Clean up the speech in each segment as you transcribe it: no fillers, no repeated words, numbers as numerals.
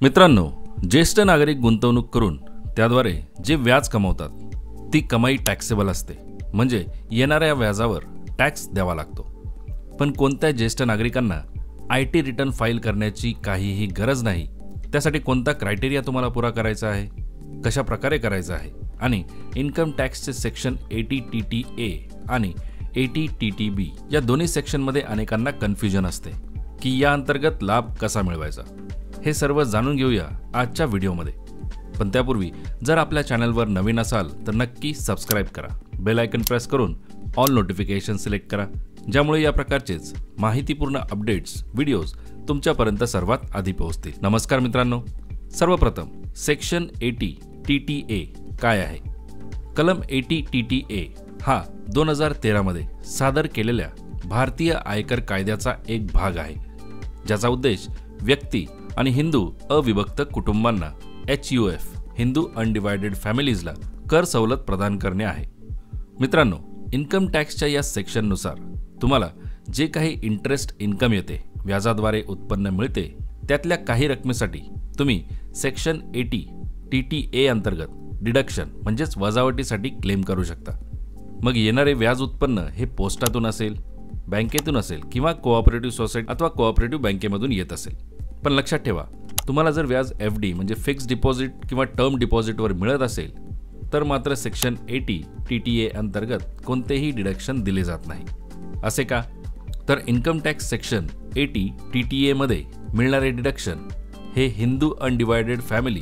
मित्रांनो, ज्येष्ठ नागरिक गुंतवणूक करून त्याद्वारे जे व्याज कमवतात ती कमाई टॅक्सेबल असते, म्हणजे येणाऱ्या व्याजावर टॅक्स द्यावा लागतो। पण कोणत्या ज्येष्ठ नागरिकांना IT रिटर्न फाईल करण्याची काहीही गरज नाही। त्यासाठी कोणता क्रायटेरिया तुम्हाला पुरा करायचा आहे, कशा प्रकारे करायचा आहे आणि इन्कम टॅक्सचे सेक्शन 80TTA आणि 80TTB या दोन्ही सेक्शनमध्ये अनेकांना कन्फ्युजन असते की या अंतर्गत लाभ कसा मिळवायचा। हे सर्व जाणून घेऊया आजच्या व्हिडिओमध्ये। पण त्यापूर्वी जर आपल्या चॅनलवर नवीन असाल तर नक्की सबस्क्राइब करा, बेल आयकन प्रेस करून ऑल नोटिफिकेशन सिलेक्ट करा, ज्यामुळे या प्रकारचेच माहितीपूर्ण अपडेट्स व्हिडिओज तुमच्यापर्यंत सर्वात आधी पोहोचतील। नमस्कार मित्रांनो, सर्वप्रथम सेक्शन 80TTA काय आहे? कलम 80TTA हा 2013 मध्ये सादर केलेल्या भारतीय आयकर कायद्याचा एक भाग आहे, ज्याचा उद्देश व्यक्ती आणि हिंदू अविभक्त कुटुंबांना HUF हिंदू अनडिवायडेड फॅमिलीजला कर सवलत प्रदान करणे आहे। मित्रांनो, इन्कम टॅक्सच्या या सेक्शननुसार तुम्हाला जे काही इंटरेस्ट इन्कम येते, व्याजाद्वारे उत्पन्न मिळते, त्यातल्या काही रकमेसाठी तुम्ही सेक्शन 80TTA अंतर्गत डिडक्शन म्हणजेच वजावटीसाठी क्लेम करू शकता। मग येणारे व्याज उत्पन्न हे पोस्टातून असेल, बँकेतून असेल किंवा कोऑपरेटिव्ह सोसायटी अथवा कोऑपरेटिव्ह बँकेमधून येत असेल। पण लक्षात ठेवा, तुम्हाला जर व्याज FD म्हणजे फिक्स्ड डिपॉझिट किंवा टर्म डिपॉझिटवर मिळत असेल तर मात्र सेक्शन 80TTA अंतर्गत कोणतेही डिडक्शन दिले जात नाही। असे का? तर इन्कम टॅक्स सेक्शन 80TTA मध्ये मिळणारे डिडक्शन हे हिंदू अनडिवायडेड फॅमिली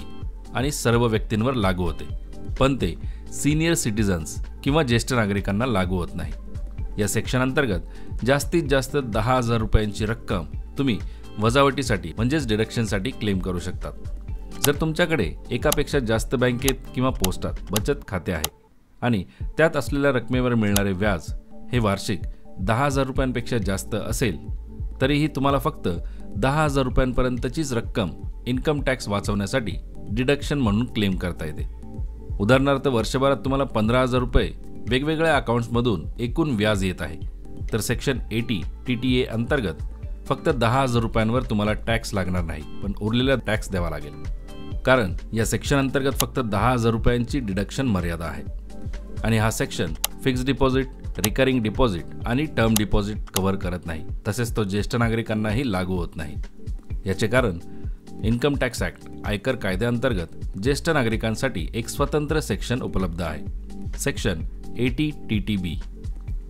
आणि सर्व व्यक्तींवर लागू होते, पण ते सीनियर सिटीजन्स किंवा ज्येष्ठ नागरिकांना लागू होत नाही। या सेक्शन अंतर्गत जास्तीत जास्त 10,000 रुपयांची रक्कम तुम्ही वजावटीसाठी म्हणजेच डिडक्शनसाठी क्लेम करू शकतात। जर तुमच्याकडे एकापेक्षा जास्त बँकेत किंवा पोस्टात बचत खाते आहे आणि त्यात असलेल्या रकमेवर मिळणारे व्याज हे वार्षिक 10,000 रुपयांपेक्षा जास्त असेल, तरीही तुम्हाला फक्त 10,000 रुपयांपर्यंतचीच रक्कम इन्कम टॅक्स वाचवण्यासाठी डिडक्शन म्हणून क्लेम करता येते। उदाहरणार्थ, वर्षभरात तुम्हाला 15,000 रुपये वेगवेगळ्या अकाउंट्समधून एकूण व्याज येत आहे, तर सेक्शन 80TTA अंतर्गत फक्त 10,000 रुपयांवर तुम्हाला टॅक्स लागणार नाही, पण उरलेला टॅक्स द्यावा लागेल, कारण या सेक्शन अंतर्गत फक्त 10,000 रुपयांची डिडक्शन मर्यादा आहे। आणि हा section fixed deposit, recurring deposit आणि टर्म डिपॉझिट कव्हर करत नाही, तसेच तो ज्येष्ठ नागरिकांनाही लागू होत नाही। याचे कारण इन्कम टॅक्स ॲक्ट आयकर कायद्याअंतर्गत ज्येष्ठ नागरिकांसाठी एक स्वतंत्र सेक्शन उपलब्ध आहे, सेक्शन 80TTB।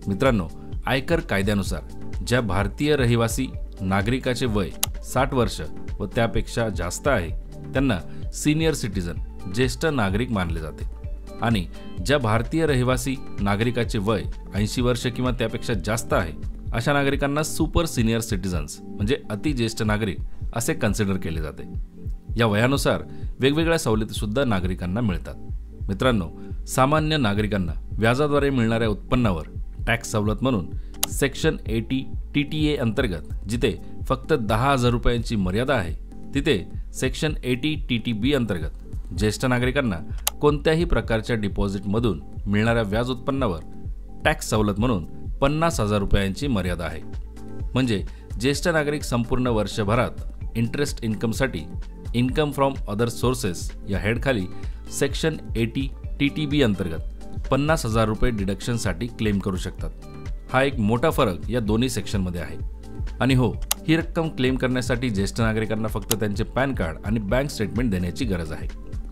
मित्रांनो, आयकर कायद्यानुसार ज्या भारतीय रहिवासी नागरिकाचे वय 60 वर्ष व त्यापेक्षा जास्त आहे त्यांना सीनियर सिटीजन ज्येष्ठ नागरिक मानले जाते, आणि ज्या भारतीय रहिवासी नागरिकाचे वय 80 वर्ष किंवा त्यापेक्षा जास्त आहे अशा नागरिकांना सुपर सिनियर सिटीजन्स म्हणजे अतिज्येष्ठ नागरिक असे कन्सिडर केले जाते। या वयानुसार वेगवेगळ्या सवलती सुद्धा नागरिकांना मिळतात। मित्रांनो, सामान्य नागरिकांना व्याजाद्वारे मिळणाऱ्या उत्पन्नावर टॅक्स सवलत म्हणून सेक्शन 80TTA अंतर्गत जिथे फक्त 10,000 रुपयांची मर्यादा आहे, तिथे सेक्शन 80TTB अंतर्गत ज्येष्ठ नागरिकांना कोणत्याही प्रकारच्या डिपॉझिटमधून मिळणाऱ्या व्याज उत्पन्नावर टॅक्स सवलत म्हणून 50,000 रुपयांची मर्यादा आहे। म्हणजे ज्येष्ठ नागरिक संपूर्ण वर्षभरात इंटरेस्ट इन्कमसाठी इन्कम फ्रॉम अदर सोर्सेस या हेडखाली सेक्शन 80TTB अंतर्गत 50,000 रुपये डिडक्शनसाठी क्लेम करू शकतात। हा एक मोठा फरक या दोन्ही सेक्शनमध्ये आहे। आणि हो, ही रक्कम क्लेम करण्यासाठी ज्येष्ठ नागरिकांना फक्त त्यांचे पॅन कार्ड आणि बँक स्टेटमेंट देण्याची गरज आहे।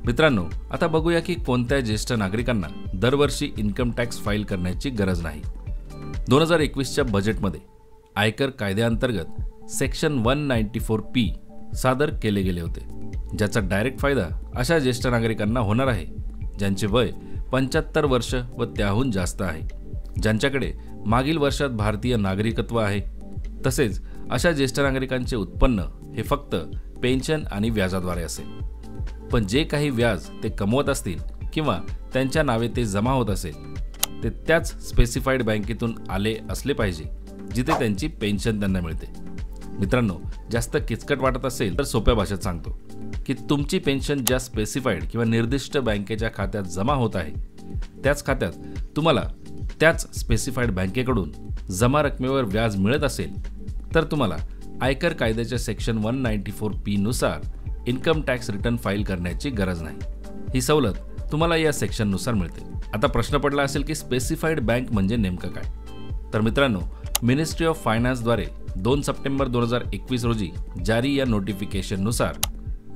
मित्रांनो, आता बघूया की कोणत्या ज्येष्ठ नागरिकांना दरवर्षी इन्कम टॅक्स फाईल करण्याची गरज नाही। 2021च्या बजेटमध्ये आयकर कायद्याअंतर्गत सेक्शन 194P सादर केले गेले होते, ज्याचा डायरेक्ट फायदा अशा ज्येष्ठ नागरिकांना होणार आहे ज्यांचे वय 75 वर्ष व त्याहून जास्त आहे, ज्यांच्याकडे मागील वर्षात भारतीय नागरिकत्व आहे, तसेच अशा ज्येष्ठ नागरिकांचे उत्पन्न हे फक्त पेन्शन आणि व्याजाद्वारे असेल। पण जे काही व्याज ते कमवत असतील किंवा त्यांच्या नावे ते जमा होत असेल ते त्याच स्पेसिफाईड बँकेतून आले असले पाहिजे जिथे त्यांची पेन्शन त्यांना मिळते। मित्रांनो, जास्त किचकट वाटत असेल तर सोप्या भाषेत सांगतो की तुमची पेन्शन ज्या स्पेसिफाईड किंवा निर्दिष्ट बँकेच्या खात्यात जमा होत आहे, त्याच खात्यात तुम्हाला त्याच स्पेसिफाईड बँकेकडून जमा रकमेवर व्याज मिळत असेल तर तुम्हाला आयकर कायद्याच्या सेक्शन 194P नुसार इन्कम टॅक्स रिटर्न फाईल करण्याची गरज नाही। ही सवलत तुम्हाला या सेक्शननुसार मिळते। आता प्रश्न पडला असेल की स्पेसिफाईड बँक म्हणजे नेमकं काय? तर मित्रांनो, मिनिस्ट्री ऑफ फायनान्सद्वारे 2 सप्टेंबर 2021 रोजी जारी या नोटिफिकेशननुसार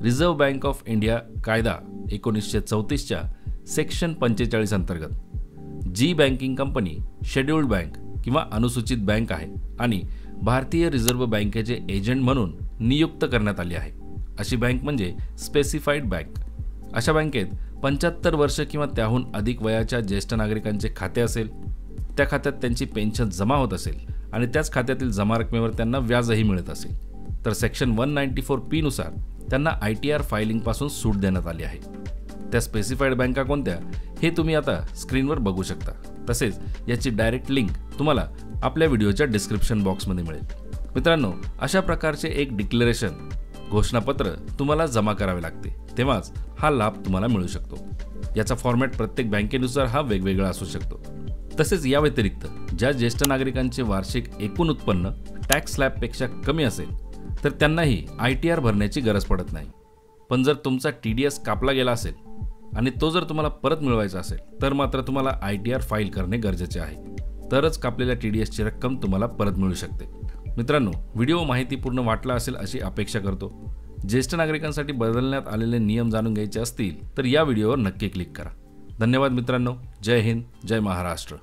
रिझर्व्ह बँक ऑफ इंडिया कायदा 1934च्या सेक्शन 45 अंतर्गत जी बँकिंग कंपनी शेड्यूल्ड बँक किंवा अनुसूचित बँक आहे आणि भारतीय रिझर्व्ह बँकेचे एजंट म्हणून नियुक्त करण्यात आली आहे, अशी बँक म्हणजे स्पेसिफाईड बँक। अशा बँकेत 75 वर्ष किंवा त्याहून अधिक वयाच्या ज्येष्ठ नागरिकांचे खाते असेल, त्या खात्यात त्यांची पेन्शन जमा होत असेल आणि त्याच खात्यातील जमा रकमेवर त्यांना व्याजही मिळत असेल, तर सेक्शन 194P नुसार त्यांना ITR फायलिंगपासून सूट देण्यात आली आहे। त्या स्पेसिफाईड बँका कोणत्या हे तुम्ही आता स्क्रीनवर बघू शकता। तसेच याची डायरेक्ट लिंक तुम्हाला आपल्या व्हिडिओच्या डिस्क्रिप्शन बॉक्समध्ये मिळेल। मित्रांनो, अशा प्रकारचे एक डिक्लेरेशन घोषणापत्र तुम्हाला जमा करावे लागते, तेव्हाच हा लाभ तुम्हाला मिळू शकतो। याचा फॉर्मॅट प्रत्येक बँकेनुसार हा वेगवेगळा असू शकतो। तसेच या व्यतिरिक्त ज्या ज्येष्ठ नागरिकांचे वार्षिक एकूण उत्पन्न टॅक्स स्लॅबपेक्षा कमी असेल तर त्यांनाही ITR भरण्याची गरज पडत नाही। पण जर तुमचा TDS कापला गेला असेल आणि तो जर तुम्हाला परत मिळवायचा असेल तर मात्र तुम्हाला ITR फाईल करणे गरजेचे आहे, तरच कापलेल्या TDSची रक्कम तुम्हाला परत मिळू शकते। मित्रांनो, व्हिडिओ माहितीपूर्ण वाटला असेल अशी अपेक्षा करतो। ज्येष्ठ नागरिकांसाठी बदलण्यात आलेले नियम जाणून घ्यायचे असतील तर या व्हिडिओवर नक्की क्लिक करा। धन्यवाद मित्रांनो। जय हिंद, जय महाराष्ट्र।